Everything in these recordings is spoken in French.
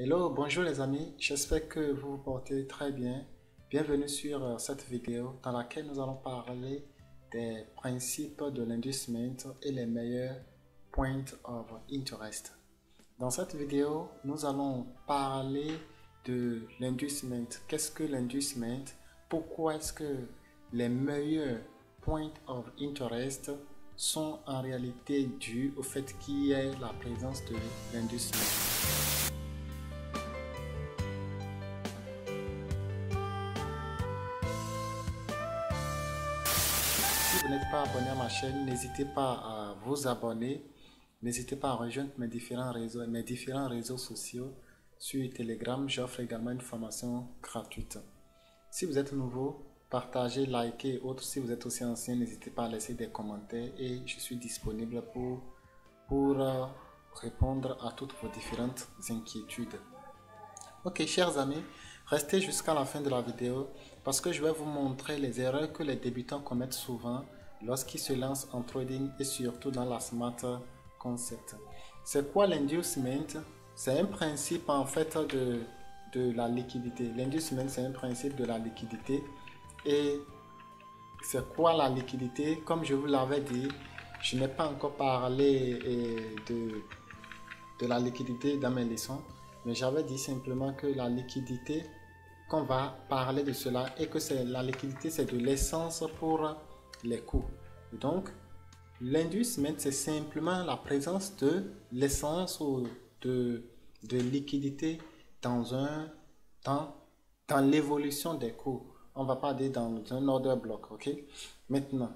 Hello, bonjour les amis, j'espère que vous vous portez très bien. Bienvenue sur cette vidéo dans laquelle nous allons parler des principes de l'inducement et les meilleurs points of interest. Dans cette vidéo, nous allons parler de l'inducement. Qu'est-ce que l'inducement? Pourquoi est-ce que les meilleurs points of interest sont en réalité dus au fait qu'il y ait la présence de l'inducement? Si vous n'êtes pas abonné à ma chaîne, n'hésitez pas à vous abonner. N'hésitez pas à rejoindre mes différents réseaux sociaux. Sur Telegram, j'offre également une formation gratuite. Si vous êtes nouveau, partagez, likez et autres. Si vous êtes aussi ancien, n'hésitez pas à laisser des commentaires et je suis disponible pour répondre à toutes vos différentes inquiétudes. Ok, chers amis, restez jusqu'à la fin de la vidéo parce que je vais vous montrer les erreurs que les débutants commettent souvent lorsqu'ils se lancent en trading et surtout dans la smart concept. C'est quoi l'inducement? C'est un principe en fait de la liquidité. L'inducement, c'est un principe de la liquidité. Et c'est quoi la liquidité? Comme je vous l'avais dit, je n'ai pas encore parlé de la liquidité dans mes leçons. Mais j'avais dit simplement que la liquidité, qu'on va parler de cela, et que la liquidité, c'est de l'essence pour les coûts. Donc, l'inducement, c'est simplement la présence de l'essence ou de liquidité dans l'évolution des coûts. On va pas dire dans un order block, ok? Maintenant,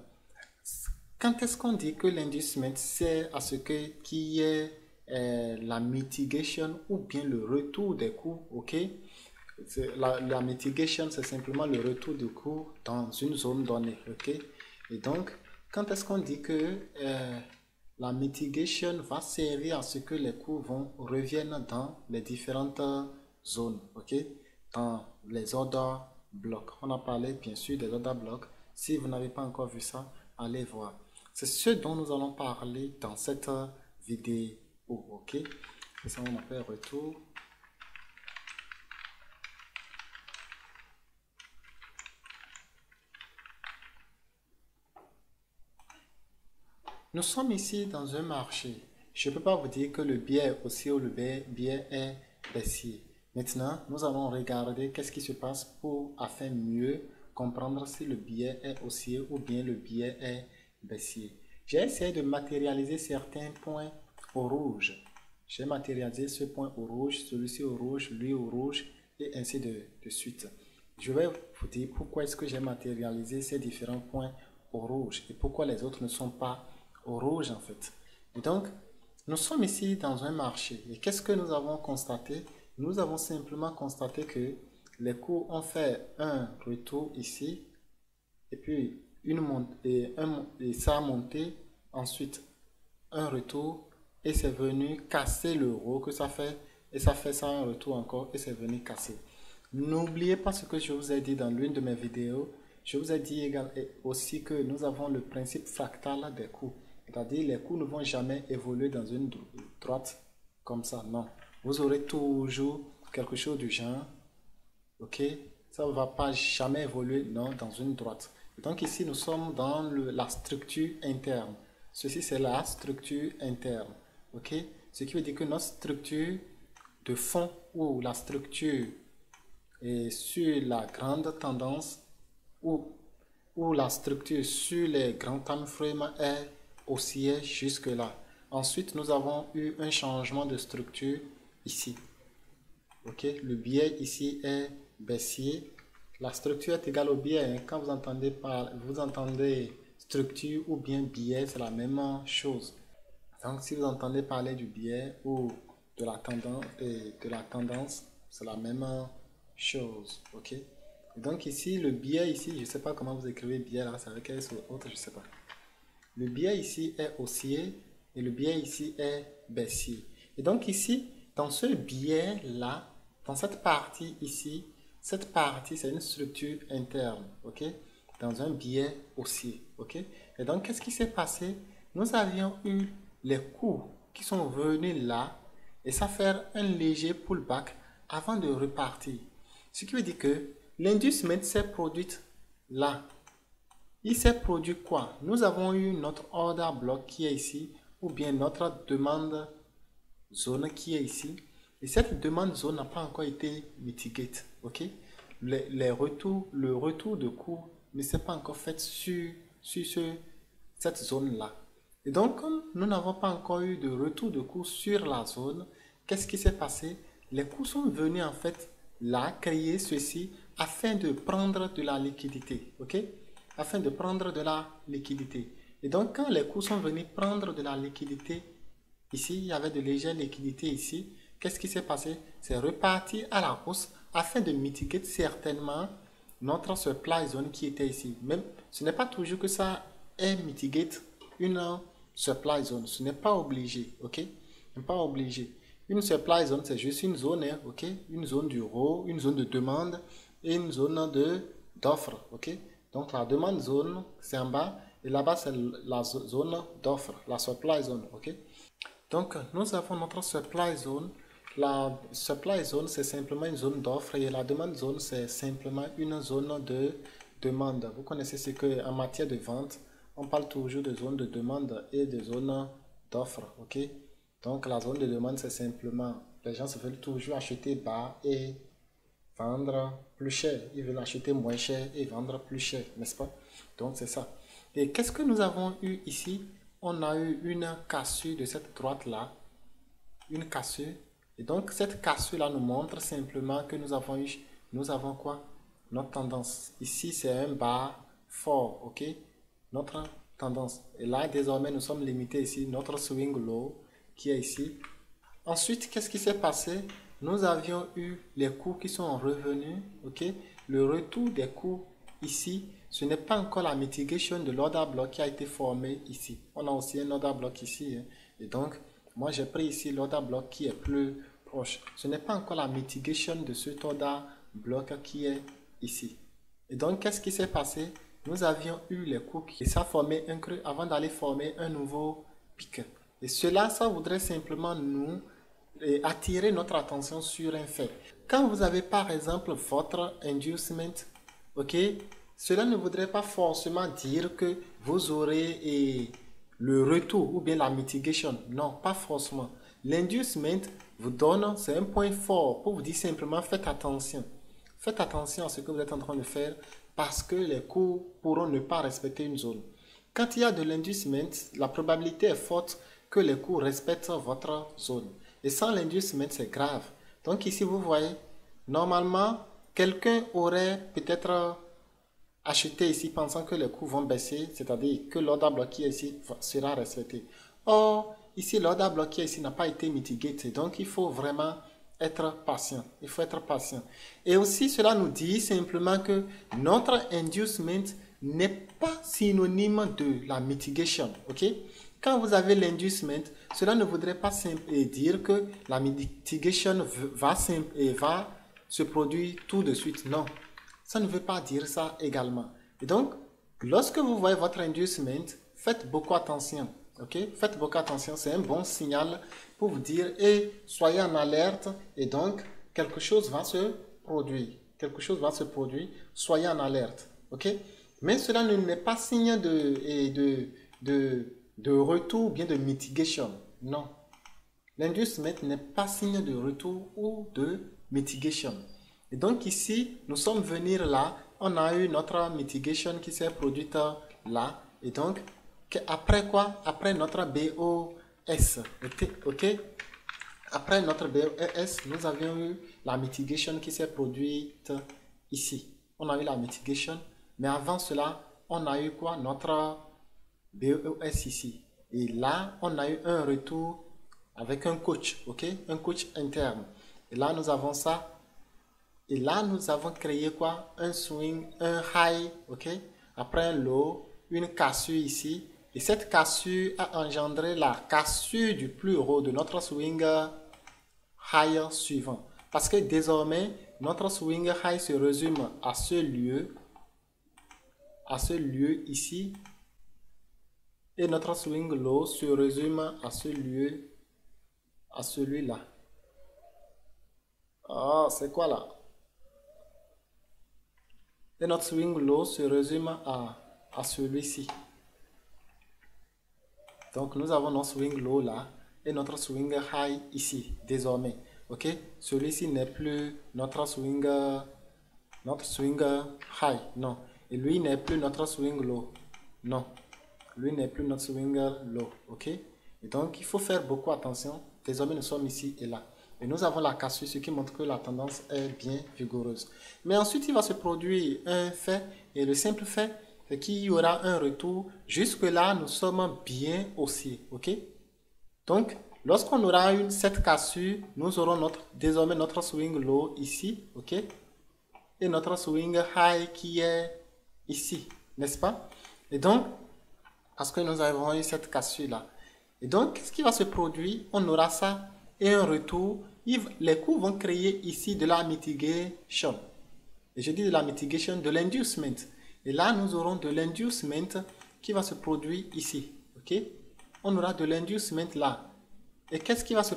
quand est-ce qu'on dit que l'inducement sert à ce qu'il y ait la mitigation ou bien le retour des coûts, ok? La mitigation, c'est simplement le retour du coût dans une zone donnée, ok? Et donc, quand est-ce qu'on dit que la mitigation va servir à ce que les coûts reviennent dans les différentes zones, ok? Dans les order blocs. On a parlé bien sûr des order blocs. Si vous n'avez pas encore vu ça, allez voir. C'est ce dont nous allons parler dans cette vidéo, ok? Et ça, on appelle retour. Nous sommes ici dans un marché. Je ne peux pas vous dire que le biais est haussier ou le biais est baissier. Maintenant, nous allons regarder qu'est-ce qui se passe afin mieux comprendre si le biais est haussier ou bien le biais est baissier. J'ai essayé de matérialiser certains points au rouge. J'ai matérialisé ce point au rouge, celui-ci au rouge, lui au rouge et ainsi de suite. Je vais vous dire pourquoi est-ce que j'ai matérialisé ces différents points au rouge et pourquoi les autres ne sont pas au rouge en fait. Et donc, nous sommes ici dans un marché. Et qu'est-ce que nous avons constaté? Nous avons simplement constaté que les cours ont fait un retour ici, et puis et ça a monté, ensuite un retour, et c'est venu casser l'euro que ça fait, et ça fait ça un retour encore, et c'est venu casser. N'oubliez pas ce que je vous ai dit dans l'une de mes vidéos. Je vous ai dit aussi que nous avons le principe fractal des coûts. C'est-à-dire les coûts ne vont jamais évoluer dans une droite comme ça, non. Vous aurez toujours quelque chose du genre, ok? Ça ne va pas jamais évoluer, non, dans une droite. Donc ici, nous sommes dans la structure interne. Ceci, c'est la structure interne, ok? Ce qui veut dire que notre structure de fond ou la structure est sur la grande tendance ou la structure sur les grands time frames est haussière jusque là. Ensuite, nous avons eu un changement de structure ici. Ok, le biais ici est baissier. La structure est égale au biais. Hein. Quand vous entendez structure ou bien biais, c'est la même chose. Donc, si vous entendez parler du biais ou de la tendance, c'est la même chose. Ok. Et donc ici, le biais ici, je ne sais pas comment vous écrivez biais là, c'est avec S ou autre, je ne sais pas. Le biais ici est haussier et le biais ici est baissier. Et donc ici, dans ce biais-là, dans cette partie ici, cette partie, c'est une structure interne, ok? Dans un biais haussier, ok? Et donc, qu'est-ce qui s'est passé? Nous avions eu les coûts qui sont venus là et ça faire un léger pullback avant de repartir. Ce qui veut dire que l'inducement s'est produit là. Il s'est produit quoi? Nous avons eu notre order block qui est ici, ou bien notre demande zone qui est ici. Et cette demande zone n'a pas encore été mitigate. Ok? Le retour de cours ne s'est pas encore fait sur cette zone-là. Et donc, comme nous n'avons pas encore eu de retour de cours sur la zone, qu'est-ce qui s'est passé? Les cours sont venus en fait là, créer ceci afin de prendre de la liquidité. Ok? Afin de prendre de la liquidité. Et donc, quand les cours sont venus prendre de la liquidité, ici, il y avait de légères liquidités ici. Qu'est-ce qui s'est passé? C'est reparti à la hausse afin de mitiguer certainement notre supply zone qui était ici. Même, ce n'est pas toujours que ça est mitigé une supply zone. Ce n'est pas obligé, ok? Ce n'est pas obligé. Une supply zone, c'est juste une zone, hein, ok? Une zone du haut, une zone de demande et une zone d'offre, ok? Donc la demande zone, c'est en bas et là-bas, c'est la zone d'offre, la supply zone, ok? Donc, nous avons notre supply zone. La supply zone, c'est simplement une zone d'offre et la demande zone, c'est simplement une zone de demande. Vous connaissez ce que en matière de vente, on parle toujours de zone de demande et de zone d'offre, ok? Donc, la zone de demande, c'est simplement, les gens se veulent toujours acheter bas et vendre plus cher. Ils veulent acheter moins cher et vendre plus cher, n'est-ce pas? Donc, c'est ça. Et qu'est-ce que nous avons eu ici? On a eu une cassure de cette droite-là. Une cassure. Et donc, cette cassure-là nous montre simplement que nous avons quoi? Notre tendance. Ici, c'est un bas fort, ok? Notre tendance. Et là, désormais, nous sommes limités ici. Notre swing low qui est ici. Ensuite, qu'est-ce qui s'est passé? Nous avions eu les cours qui sont revenus, ok? Le retour des cours ici, ce n'est pas encore la mitigation de l'order block qui a été formé ici. On a aussi un order block ici, hein? Et donc, moi j'ai pris ici l'order block qui est plus proche. Ce n'est pas encore la mitigation de cet order block qui est ici. Et donc, qu'est-ce qui s'est passé? Nous avions eu les cours qui ça formé un creux avant d'aller former un nouveau pic. Et cela, ça voudrait simplement nous attirer notre attention sur un fait. Quand vous avez par exemple votre inducement, ok, cela ne voudrait pas forcément dire que vous aurez le retour ou bien la mitigation. Non, pas forcément. L'inducement vous donne, c'est un point fort pour vous dire simplement faites attention. Faites attention à ce que vous êtes en train de faire parce que les cours pourront ne pas respecter une zone. Quand il y a de l'inducement, la probabilité est forte que les cours respectent votre zone. Et sans l'inducement, c'est grave. Donc ici, vous voyez, normalement, quelqu'un aurait peut-être acheté ici pensant que les cours vont baisser, c'est-à-dire que l'order block qui est ici sera respecté. Or, ici, l'order block qui est ici n'a pas été mitigé. Donc, il faut vraiment être patient. Il faut être patient. Et aussi, cela nous dit simplement que notre inducement n'est pas synonyme de la mitigation. Ok? Quand vous avez l'inducement, cela ne voudrait pas dire que la mitigation va se produire tout de suite. Non, ça ne veut pas dire ça également. Et donc, lorsque vous voyez votre inducement, faites beaucoup attention. Ok? Faites beaucoup attention, c'est un bon signal pour vous dire et soyez en alerte et donc quelque chose va se produire. Quelque chose va se produire, soyez en alerte. Ok? Mais cela n'est pas signe de retour ou bien de mitigation. Non. L'inducement n'est pas signe de retour ou de mitigation. Et donc ici, nous sommes venus là, on a eu notre mitigation qui s'est produite là. Et donc, après quoi? Après notre BOS. Ok? Après notre BOS, nous avions eu la mitigation qui s'est produite ici. On a eu la mitigation, mais avant cela, on a eu quoi? Notre BOS ici. Et là, on a eu un retour avec un coach, ok? Un coach interne. Et là, nous avons ça. Et là, nous avons créé quoi? Un swing, un high, ok? Après un low, une cassure ici. Et cette cassure a engendré la cassure du plus haut de notre swing high suivant. Parce que désormais, notre swing high se résume à ce lieu ici. Et notre swing low se résume à ce lieu, à celui-là. Alors, c'est quoi là? Et notre swing low se résume à celui-ci. Donc, nous avons notre swing low là et notre swing high ici, désormais. Ok? Celui-ci n'est plus notre swing high, non. Et lui n'est plus notre swing low, non. Lui n'est plus notre swing low, ok? Et donc, il faut faire beaucoup attention. Désormais, nous sommes ici et là. Et nous avons la cassure, ce qui montre que la tendance est bien vigoureuse. Mais ensuite, il va se produire un fait, et le simple fait, c'est qu'il y aura un retour. Jusque-là, nous sommes bien haussiers, ok? Donc, lorsqu'on aura cette cassure, nous aurons désormais notre swing low ici, ok? Et notre swing high qui est ici, n'est-ce pas? Et donc, parce que nous avons eu cette cassure-là. Et donc, qu'est-ce qui va se produire? On aura ça et un retour. Les cours vont créer ici de la mitigation. Et je dis de la mitigation, de l'inducement. Et là, nous aurons de l'inducement qui va se produire ici. Ok? On aura de l'inducement là. Et qu'est-ce qui va se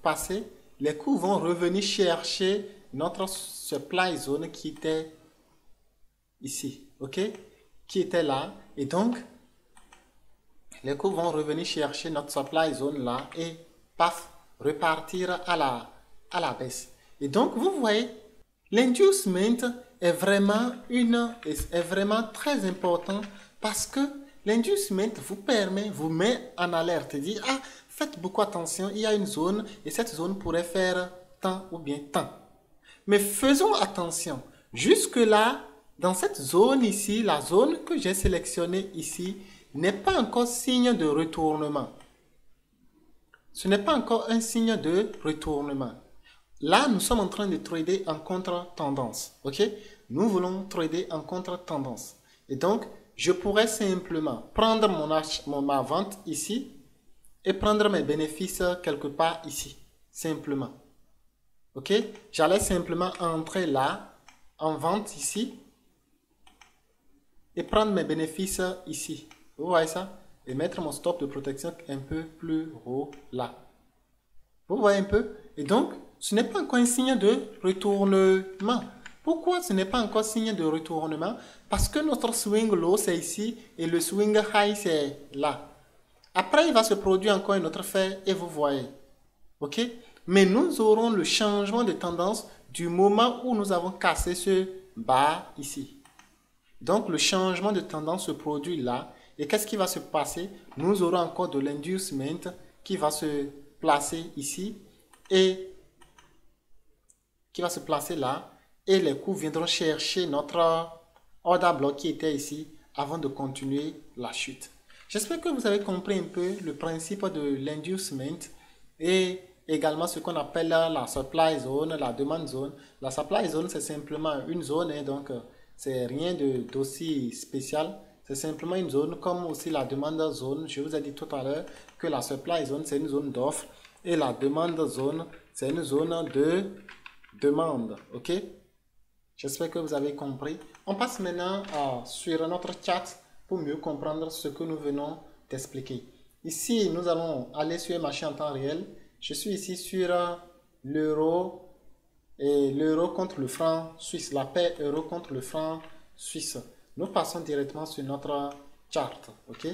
passer? Les cours vont revenir chercher notre supply zone qui était ici. Ok? Qui était là. Et donc, les cours vont revenir chercher notre supply zone là et paf, repartir à la baisse. Et donc, vous voyez, l'inducement est vraiment très important parce que l'inducement vous met en alerte et dit, ah, faites beaucoup attention, il y a une zone et cette zone pourrait faire tant ou bien tant. Mais faisons attention, jusque-là, dans cette zone ici, la zone que j'ai sélectionnée ici, n'est pas encore signe de retournement. Ce n'est pas encore un signe de retournement. Là, nous sommes en train de trader en contre-tendance. Ok? Nous voulons trader en contre-tendance. Et donc, je pourrais simplement prendre ma vente ici et prendre mes bénéfices quelque part ici. Simplement. Ok? J'allais simplement entrer là, en vente ici, et prendre mes bénéfices ici. Vous voyez ça? Et mettre mon stop de protection un peu plus haut là. Vous voyez un peu? Et donc, ce n'est pas encore un signe de retournement. Pourquoi ce n'est pas encore signe de retournement? Parce que notre swing low, c'est ici et le swing high, c'est là. Après, il va se produire encore un autre fait et vous voyez. OK? Mais nous aurons le changement de tendance du moment où nous avons cassé ce bas ici. Donc, le changement de tendance se produit là. Et qu'est-ce qui va se passer? Nous aurons encore de l'inducement qui va se placer ici et qui va se placer là. Et les cours viendront chercher notre order block qui était ici avant de continuer la chute. J'espère que vous avez compris un peu le principe de l'inducement et également ce qu'on appelle la supply zone, la demande zone. La supply zone, c'est simplement une zone, hein, donc c'est rien d'aussi spécial. C'est simplement une zone, comme aussi la demande zone. Je vous ai dit tout à l'heure que la supply zone, c'est une zone d'offre. Et la demande zone, c'est une zone de demande. OK? J'espère que vous avez compris. On passe maintenant sur notre chat pour mieux comprendre ce que nous venons d'expliquer. Ici, nous allons aller sur un marché en temps réel. Je suis ici sur l'euro et l'euro contre le franc suisse. La paire euro contre le franc suisse. Nous passons directement sur notre chart, ok?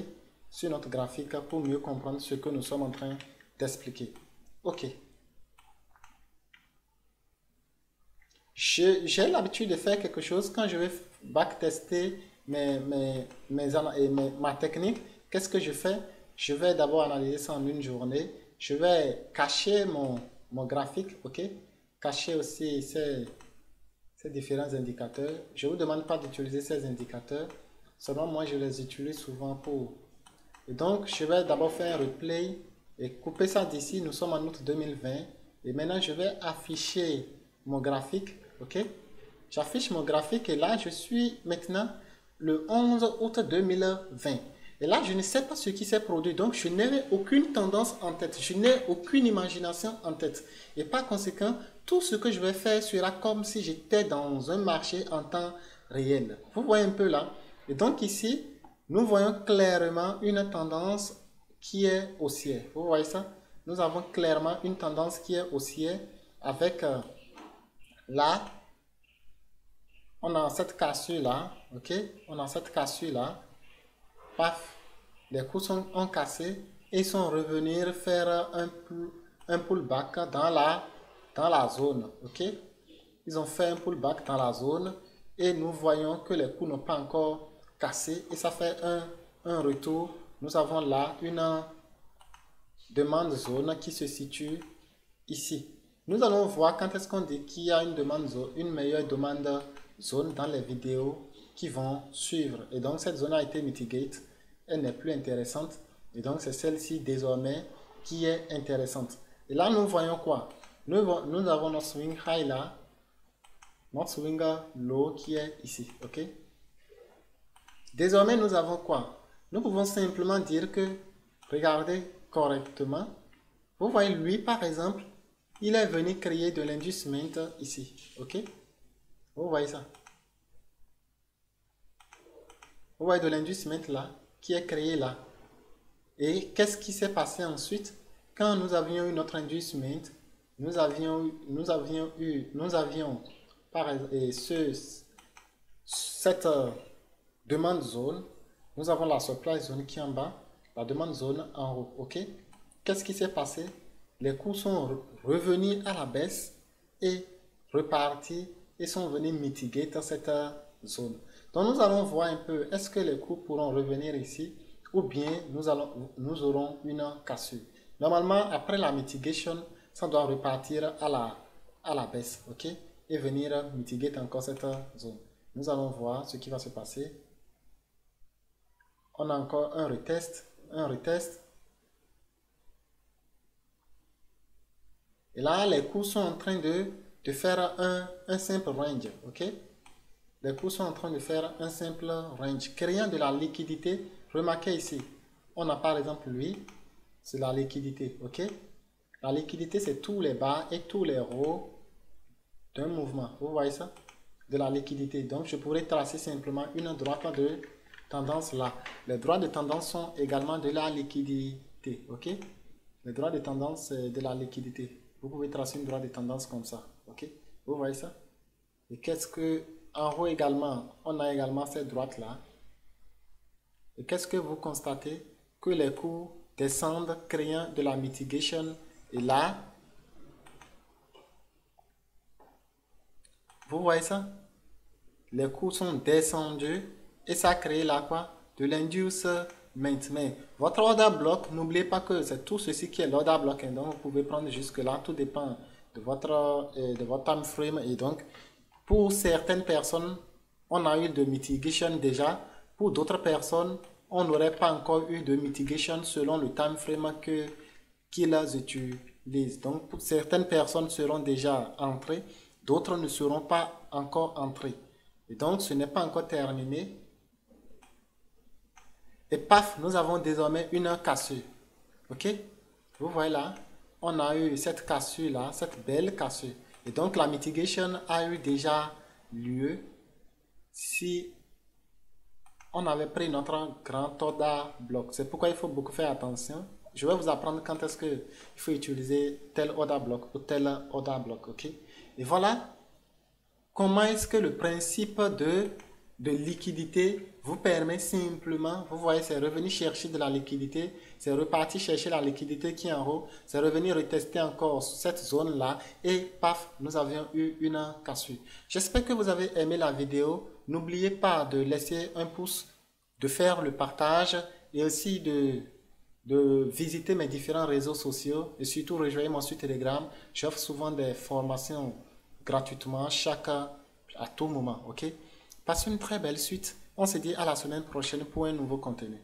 Sur notre graphique pour mieux comprendre ce que nous sommes en train d'expliquer. Ok. J'ai l'habitude de faire quelque chose quand je vais backtester ma technique. Qu'est-ce que je fais? Je vais d'abord analyser ça en une journée. Je vais cacher mon graphique, ok? Cacher aussi ces différents indicateurs. Je ne vous demande pas d'utiliser ces indicateurs. Seulement, moi, je les utilise souvent pour... Et donc, je vais d'abord faire un replay et couper ça d'ici. Nous sommes en août 2020. Et maintenant, je vais afficher mon graphique. OK? J'affiche mon graphique et là, je suis maintenant le 11 août 2020. Et là, je ne sais pas ce qui s'est produit. Donc, je n'ai aucune tendance en tête. Je n'ai aucune imagination en tête. Et par conséquent, tout ce que je vais faire sera comme si j'étais dans un marché en temps réel. Vous voyez un peu là. Et donc ici, nous voyons clairement une tendance qui est haussière. Vous voyez ça? Nous avons clairement une tendance qui est haussière avec là, on a cette cassure là, ok? On a cette cassure là, paf, les coups ont cassé et sont revenus faire un pullback dans la zone, ok? Ils ont fait un pullback dans la zone et nous voyons que les coups n'ont pas encore cassé et ça fait un retour. Nous avons là une demande zone qui se situe ici. Nous allons voir quand est-ce qu'on dit qu'il y a une demande zone, une meilleure demande zone dans les vidéos qui vont suivre. Et donc cette zone a été mitigate, elle n'est plus intéressante. Et donc c'est celle-ci désormais qui est intéressante. Et là nous voyons quoi? Nous avons notre swing high là, notre swing low qui est ici, ok? Désormais nous avons quoi? Nous pouvons simplement dire que, regardez correctement, vous voyez lui par exemple, il est venu créer de l'inducement ici, ok? Vous voyez ça? Vous voyez de l'inducement là, qui est créé là. Et qu'est-ce qui s'est passé ensuite? Quand nous avions eu notre inducement, nous avions par exemple, cette demande zone, nous avons la supply zone qui est en bas, la demande zone en haut, ok? Qu'est-ce qui s'est passé? Les cours sont revenus à la baisse et repartis et sont venus mitiguer dans cette zone. Donc nous allons voir un peu, est-ce que les cours pourront revenir ici ou bien nous aurons une cassure. Normalement, après la mitigation, ça doit repartir à la baisse, ok? Et venir mitiguer encore cette zone. Nous allons voir ce qui va se passer. On a encore un retest. Et là, les cours sont en train de faire un simple range, ok? Les cours sont en train de faire un simple range, créant de la liquidité. Remarquez ici, on a par exemple lui, c'est la liquidité, ok? La liquidité, c'est tous les bas et tous les hauts d'un mouvement. Vous voyez ça? De la liquidité. Donc, je pourrais tracer simplement une droite de tendance là. Les droits de tendance sont également de la liquidité, ok? Les droits de tendance, c'est de la liquidité. Vous pouvez tracer une droite de tendance comme ça, ok? Vous voyez ça? Et qu'est-ce que, en haut également, on a également cette droite là. Et qu'est-ce que vous constatez? Que les cours descendent, créant de la mitigation. Et là, vous voyez ça? Les cours sont descendus et ça crée là quoi? De l'inducement. Mais votre order block, n'oubliez pas que c'est tout ceci qui est l'order block. Et donc, vous pouvez prendre jusque là. Tout dépend de votre time frame. Et donc, pour certaines personnes, on a eu de mitigation déjà. Pour d'autres personnes, on n'aurait pas encore eu de mitigation selon le time frame qu'ils utilisent. Donc, pour certaines personnes seront déjà entrées, d'autres ne seront pas encore entrées. Et donc, ce n'est pas encore terminé. Et paf, nous avons désormais une cassure. Ok? Vous voyez là, on a eu cette cassure là, cette belle cassure. Et donc, la mitigation a eu déjà lieu si on avait pris notre grand order block. C'est pourquoi il faut beaucoup faire attention. Je vais vous apprendre quand est-ce qu'il faut utiliser tel order block ou tel order block. Ok? Et voilà comment est-ce que le principe de liquidité vous permet simplement, vous voyez, c'est revenu chercher de la liquidité, c'est reparti chercher la liquidité qui est en haut, c'est revenu retester encore cette zone-là et paf, nous avions eu une cassure. J'espère que vous avez aimé la vidéo. N'oubliez pas de laisser un pouce, de faire le partage et aussi de visiter mes différents réseaux sociaux et surtout rejoindre mon site Telegram. J'offre souvent des formations gratuitement à tout moment, ok? Passez une très belle suite. On se dit à la semaine prochaine pour un nouveau contenu.